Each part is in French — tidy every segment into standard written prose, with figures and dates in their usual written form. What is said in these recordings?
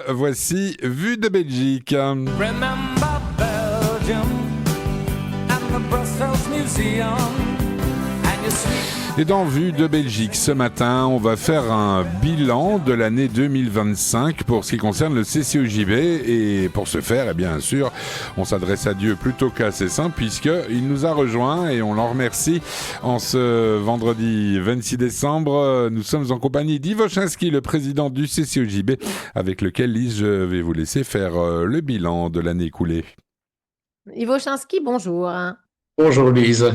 Voici Vue de Belgique. Remember Belgium and the Brussels Museum and your sweet. Et dans Vue de Belgique, ce matin, on va faire un bilan de l'année 2025 pour ce qui concerne le CCOJB. Et pour ce faire, eh bien sûr, on s'adresse à Dieu plutôt qu'à ses saints, puisqu'il nous a rejoints et on l'en remercie. En ce vendredi 26 décembre, nous sommes en compagnie d'Ivo Chinsky, le président du CCOJB, avec lequel, Lise, je vais vous laisser faire le bilan de l'année écoulée. Ivo Chinsky, bonjour. Bonjour Lise.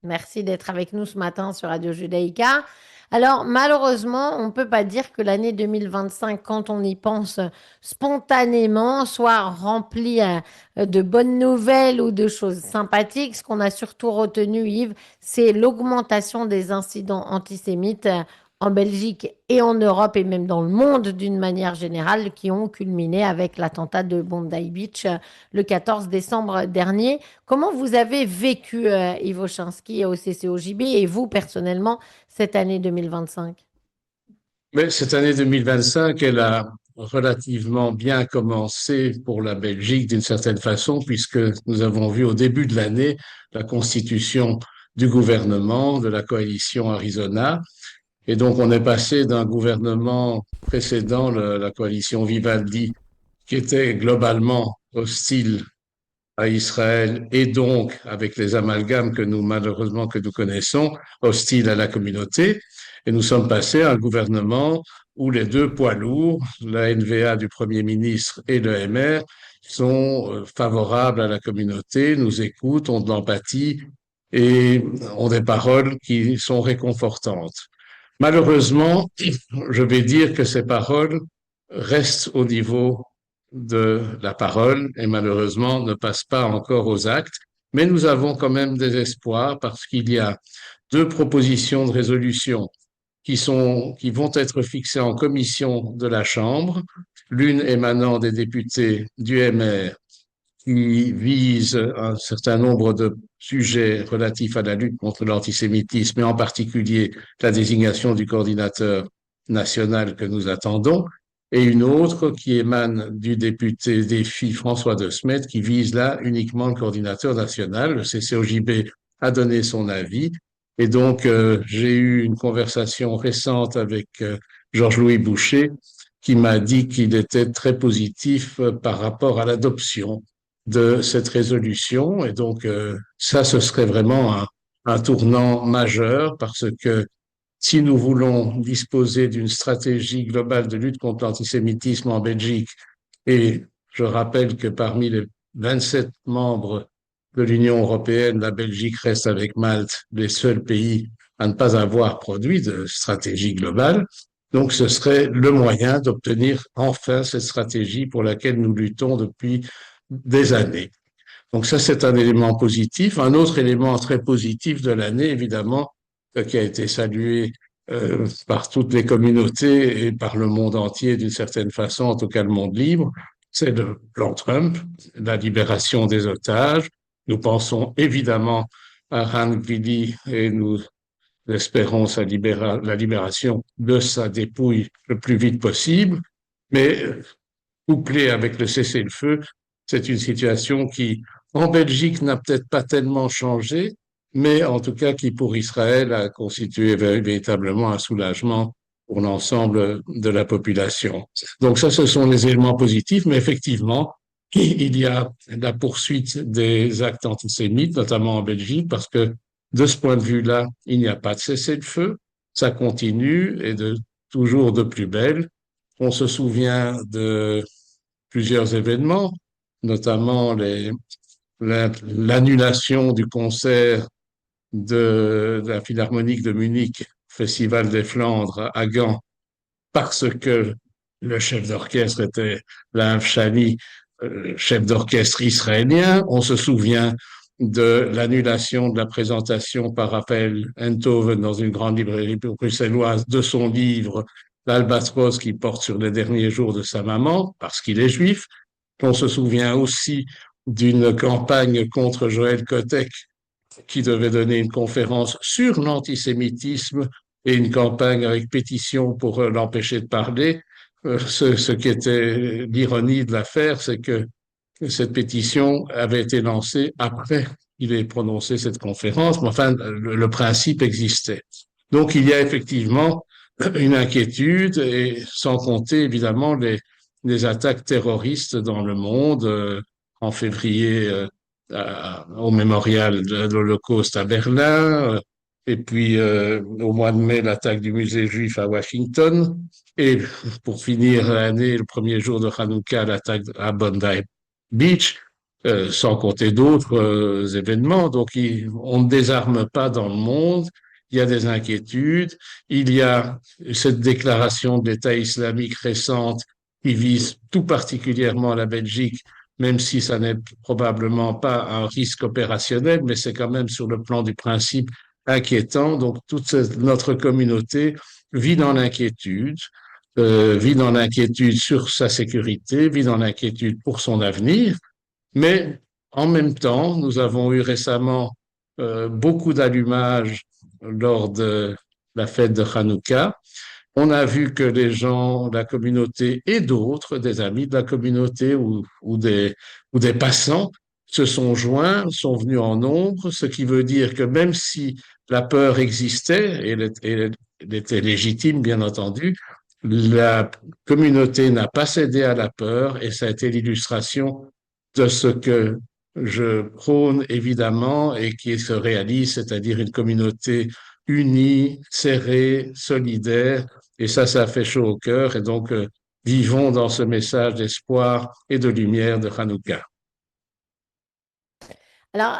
Merci d'être avec nous ce matin sur Radio Judaïka. Alors, malheureusement, on ne peut pas dire que l'année 2025, quand on y pense spontanément, soit remplie de bonnes nouvelles ou de choses sympathiques. Ce qu'on a surtout retenu, Yves, c'est l'augmentation des incidents antisémites en Belgique et en Europe et même dans le monde d'une manière générale qui ont culminé avec l'attentat de Bondi Beach le 14 décembre dernier. Comment vous avez vécu, Ivo Chinsky, au CCOJB et vous personnellement cette année 2025? Mais cette année 2025, elle a relativement bien commencé pour la Belgique d'une certaine façon, puisque nous avons vu au début de l'année la constitution du gouvernement de la coalition Arizona. Et donc, on est passé d'un gouvernement précédent, la coalition Vivaldi, qui était globalement hostile à Israël et donc, avec les amalgames que nous, malheureusement, que nous connaissons, hostile à la communauté. Et nous sommes passés à un gouvernement où les deux poids lourds, la NVA du Premier ministre et le MR, sont favorables à la communauté, nous écoutent, ont de l'empathie et ont des paroles qui sont réconfortantes. Malheureusement, je vais dire que ces paroles restent au niveau de la parole et malheureusement ne passent pas encore aux actes. Mais nous avons quand même des espoirs parce qu'il y a deux propositions de résolution qui vont être fixées en commission de la Chambre, l'une émanant des députés du MR qui vise un certain nombre de sujets relatifs à la lutte contre l'antisémitisme et en particulier la désignation du coordinateur national que nous attendons, et une autre qui émane du député défi François de Smet qui vise là uniquement le coordinateur national. Le CCOJB a donné son avis et donc j'ai eu une conversation récente avec Georges-Louis Boucher qui m'a dit qu'il était très positif par rapport à l'adoption de cette résolution. Et donc, ça, ce serait vraiment un tournant majeur parce que si nous voulons disposer d'une stratégie globale de lutte contre l'antisémitisme en Belgique, et je rappelle que parmi les 27 membres de l'Union européenne, la Belgique reste avec Malte les seuls pays à ne pas avoir produit de stratégie globale. Donc, ce serait le moyen d'obtenir enfin cette stratégie pour laquelle nous luttons depuis des années. Donc ça, c'est un élément positif. Un autre élément très positif de l'année, évidemment, qui a été salué par toutes les communautés et par le monde entier d'une certaine façon, en tout cas le monde libre, c'est le plan Trump, la libération des otages. Nous pensons évidemment à Han Gvili et nous espérons la libération de sa dépouille le plus vite possible. Mais couplé avec le cessez-le-feu, c'est une situation qui, en Belgique, n'a peut-être pas tellement changé, mais en tout cas qui, pour Israël, a constitué véritablement un soulagement pour l'ensemble de la population. Donc ça, ce sont les éléments positifs, mais effectivement, il y a la poursuite des actes antisémites, notamment en Belgique, parce que de ce point de vue-là, il n'y a pas de cessez-le-feu, ça continue et toujours de plus belle. On se souvient de plusieurs événements, notamment l'annulation du concert de la Philharmonique de Munich, Festival des Flandres à Gand, parce que le chef d'orchestre était Lav Shani, chef d'orchestre israélien. On se souvient de l'annulation de la présentation par Raphaël Enthoven dans une grande librairie bruxelloise de son livre L'Albatros qui porte sur les derniers jours de sa maman, parce qu'il est juif. On se souvient aussi d'une campagne contre Joël Kotek qui devait donner une conférence sur l'antisémitisme et une campagne avec pétition pour l'empêcher de parler. ce qui était l'ironie de l'affaire, c'est que cette pétition avait été lancée après qu'il ait prononcé cette conférence, mais enfin, le principe existait. Donc, il y a effectivement une inquiétude, et sans compter évidemment les attaques terroristes dans le monde. En février, au mémorial de l'Holocauste à Berlin, et puis au mois de mai, l'attaque du musée juif à Washington, et pour finir l'année, le premier jour de Hanouka, l'attaque à Bondi Beach, sans compter d'autres événements. Donc, on ne désarme pas dans le monde. Il y a des inquiétudes. Il y a cette déclaration de l'État islamique récente qui vise tout particulièrement la Belgique, même si ça n'est probablement pas un risque opérationnel, mais c'est quand même sur le plan du principe inquiétant. Donc, notre communauté vit dans l'inquiétude sur sa sécurité, vit dans l'inquiétude pour son avenir, mais en même temps, nous avons eu récemment beaucoup d'allumages lors de la fête de Hanouka. On a vu que les gens, la communauté et d'autres, des amis de la communauté ou des passants, se sont joints, sont venus en nombre, ce qui veut dire que même si la peur existait, et elle était légitime, bien entendu, la communauté n'a pas cédé à la peur, et ça a été l'illustration de ce que je prône évidemment et qui se réalise, c'est-à-dire une communauté unie, serrée, solidaire, et ça fait chaud au cœur. Et donc, vivons dans ce message d'espoir et de lumière de Hanouka. Alors,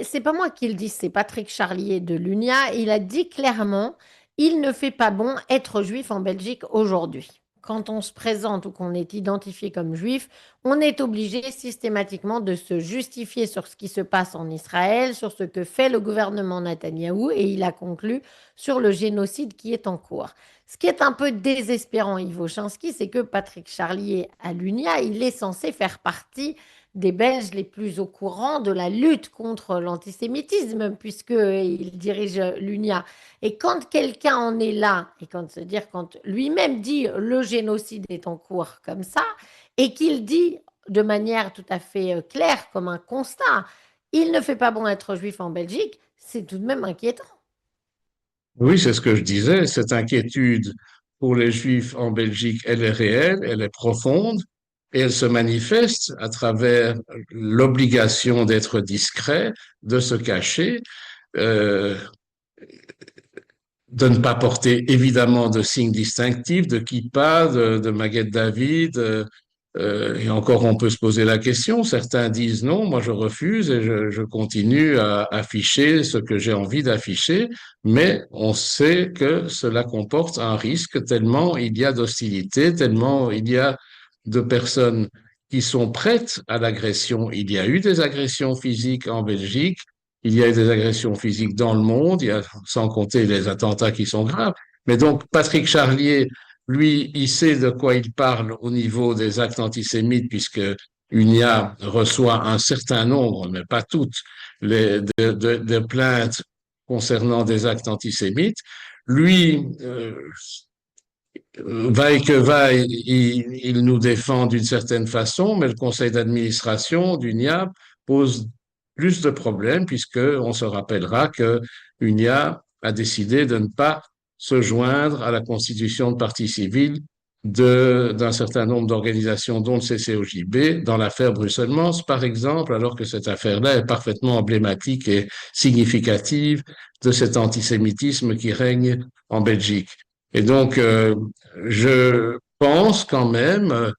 c'est pas moi qui le dis, c'est Patrick Charlier de l'UNIA. Il a dit clairement, il ne fait pas bon être juif en Belgique aujourd'hui. Quand on se présente ou qu'on est identifié comme juif, on est obligé systématiquement de se justifier sur ce qui se passe en Israël, sur ce que fait le gouvernement Netanyahou, et il a conclu sur le génocide qui est en cours. Ce qui est un peu désespérant, Ivo Chansky, c'est que Patrick Charlier à l'UNIA, il est censé faire partie des Belges les plus au courant de la lutte contre l'antisémitisme, puisqu'il dirige l'UNIA. Et quand quelqu'un en est là, et quand lui-même dit le génocide est en cours comme ça, et qu'il dit de manière tout à fait claire, comme un constat, il ne fait pas bon être juif en Belgique, c'est tout de même inquiétant. Oui, c'est ce que je disais. Cette inquiétude pour les Juifs en Belgique, elle est réelle, elle est profonde, et elle se manifeste à travers l'obligation d'être discret, de se cacher, euh, de ne pas porter évidemment de signes distinctifs, de kippa, de Maguette David. Et encore, on peut se poser la question. Certains disent non, moi je refuse et je continue à afficher ce que j'ai envie d'afficher, mais on sait que cela comporte un risque tellement il y a d'hostilité, tellement il y a de personnes qui sont prêtes à l'agression. Il y a eu des agressions physiques en Belgique, il y a eu des agressions physiques dans le monde, il y a, sans compter les attentats qui sont graves. Mais donc, Patrick Charlier, lui, il sait de quoi il parle au niveau des actes antisémites, puisque UNIA reçoit un certain nombre, mais pas toutes, de plaintes concernant des actes antisémites. Lui, vaille que vaille, il nous défend d'une certaine façon, mais le conseil d'administration d'UNIA pose plus de problèmes, puisque on se rappellera que UNIA a décidé de ne pas se joindre à la constitution de partie civile d'un certain nombre d'organisations, dont le CCOJB, dans l'affaire Bruxelles-Mens, par exemple, alors que cette affaire-là est parfaitement emblématique et significative de cet antisémitisme qui règne en Belgique. Et donc, je pense quand même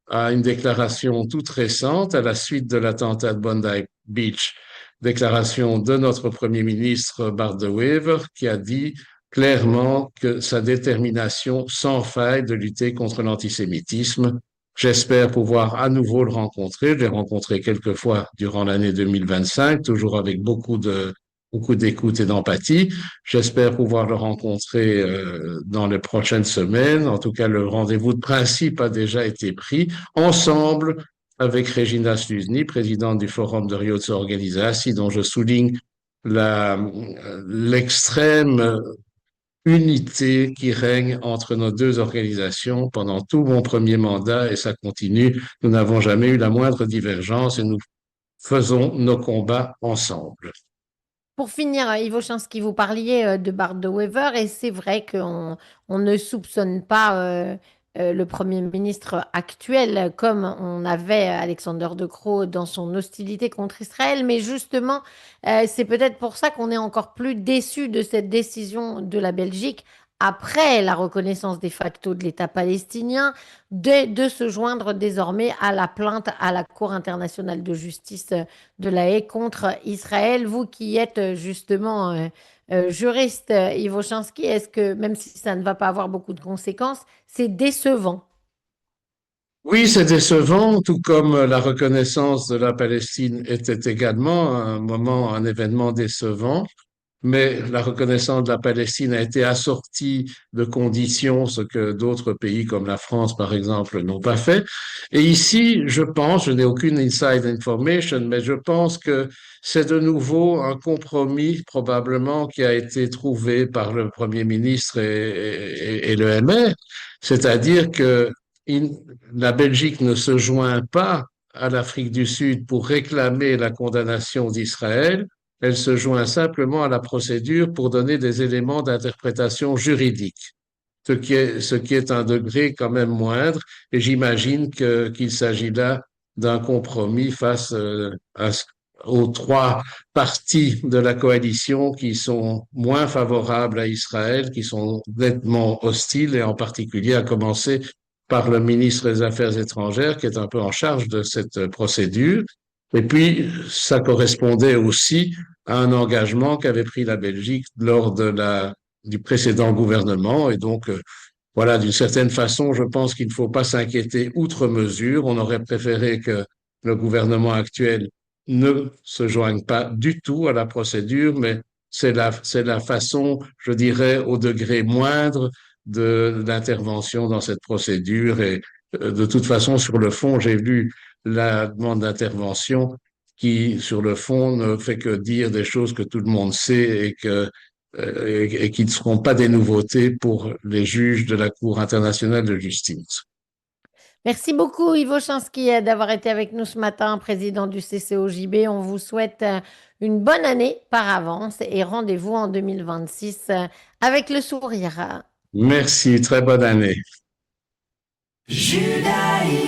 à une déclaration toute récente à la suite de l'attentat de Bondi Beach, déclaration de notre Premier ministre Bart De Wever, qui a dit clairement que sa détermination sans faille de lutter contre l'antisémitisme. J'espère pouvoir à nouveau le rencontrer. Je l'ai rencontré quelques fois durant l'année 2025, toujours avec beaucoup d'écoute et d'empathie. J'espère pouvoir le rencontrer dans les prochaines semaines. En tout cas, le rendez-vous de principe a déjà été pris ensemble avec Regina Stuzny, présidente du Forum de Rio Organizasi, dont je souligne l'extrême unité qui règne entre nos deux organisations pendant tout mon premier mandat et ça continue. Nous n'avons jamais eu la moindre divergence et nous faisons nos combats ensemble. Pour finir, Ivo Chansky, vous parliez de Bart de Wever et c'est vrai qu'on ne soupçonne pas le Premier ministre actuel comme on avait Alexander De Croo dans son hostilité contre Israël, mais justement, c'est peut-être pour ça qu'on est encore plus déçu de cette décision de la Belgique après la reconnaissance de facto de l'État palestinien, de se joindre désormais à la plainte à la Cour internationale de justice de la Haye contre Israël. Vous qui êtes justement juriste, Ivo Chansky, est-ce que, même si ça ne va pas avoir beaucoup de conséquences, c'est décevant? Oui, c'est décevant, tout comme la reconnaissance de la Palestine était également un moment, un événement décevant. Mais la reconnaissance de la Palestine a été assortie de conditions, ce que d'autres pays comme la France, par exemple, n'ont pas fait. Et ici, je pense, je n'ai aucune inside information, mais je pense que c'est de nouveau un compromis probablement qui a été trouvé par le Premier ministre et le MR, c'est-à-dire que il- la Belgique ne se joint pas à l'Afrique du Sud pour réclamer la condamnation d'Israël, elle se joint simplement à la procédure pour donner des éléments d'interprétation juridique, ce qui est un degré quand même moindre. Et j'imagine qu'il s'agit là d'un compromis face aux trois parties de la coalition qui sont moins favorables à Israël, qui sont nettement hostiles, et en particulier à commencer par le ministre des Affaires étrangères, qui est un peu en charge de cette procédure. Et puis, ça correspondait aussi à un engagement qu'avait pris la Belgique lors du précédent gouvernement. Et donc, voilà, d'une certaine façon, je pense qu'il ne faut pas s'inquiéter outre mesure. On aurait préféré que le gouvernement actuel ne se joigne pas du tout à la procédure, mais c'est la façon, je dirais, au degré moindre d'intervention dans cette procédure. Et de toute façon, sur le fond, j'ai lu la demande d'intervention qui, sur le fond, ne fait que dire des choses que tout le monde sait et qui ne seront pas des nouveautés pour les juges de la Cour internationale de justice. Merci beaucoup, Ivo Chansky, d'avoir été avec nous ce matin, président du CCOJB. On vous souhaite une bonne année par avance et rendez-vous en 2026 avec le sourire. Merci, très bonne année. Judaïque.